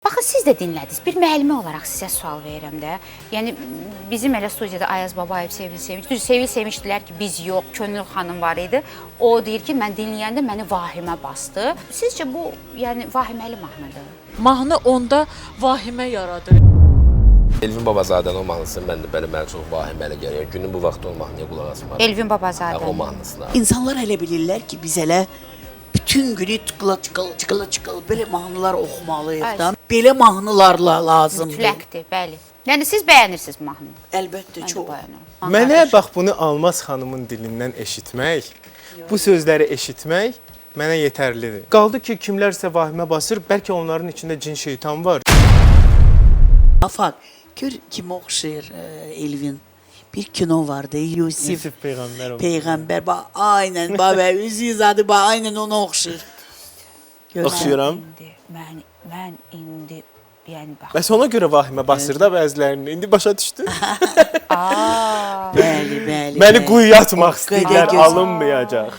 Baxın, siz də dinlədiniz. Bir müəllimə olaraq sizə sual verirəm də. Yəni, bizim elə studiyada Ayaz Babayev, Sevil Sevinç, düz Sevil Sevinçdilər ki, biz yox, Könül xanım var idi. O deyir ki, mən dinləyəndə məni vahimə bastı. Sizcə bu, yəni, vahiməli mahnıdır? Mahnı onda vahimə yaradır. Elvin Babazadənin o mahnısını mən də mənə çox vahiməli gəlir. Günün bu vaxtı o mahnıya qulaq asmaram. Elvin Babazadə. O mahnısına. İnsanlar elə bilirlər ki, biz elə bütün günü tıqıla belə mahnılar oxumalıyıq da. Belə mahnılarla lazımdır. Mütləqdir, bəli. Yəni, siz bəyənirsiniz mahnını? Əlbəttə, çox. Mənə bax bunu Almaz xanımın dilindən eşitmək, bu sözləri eşitmək mənə yetərlidir. Qaldı ki, kimlərsə vahimə basır, bəlkə onların içində cin şeytan var. Afaq, gör kim oxşayır Elvin. Bir kino vardı, Yusif Peyğəmbər. Peyğəmbər. Bax, aynən, baba, üzü zadı, bax, aynən ona oxşayır. Oxşayıram. Mən indi, yəni bax. Bəs ona görə vahimə basır da bəzilərini. İndi başa düşdü. Bəli, bəli. Məni quyuya atmaq O qədər istəyirlər, gözəl. alınmayacaq.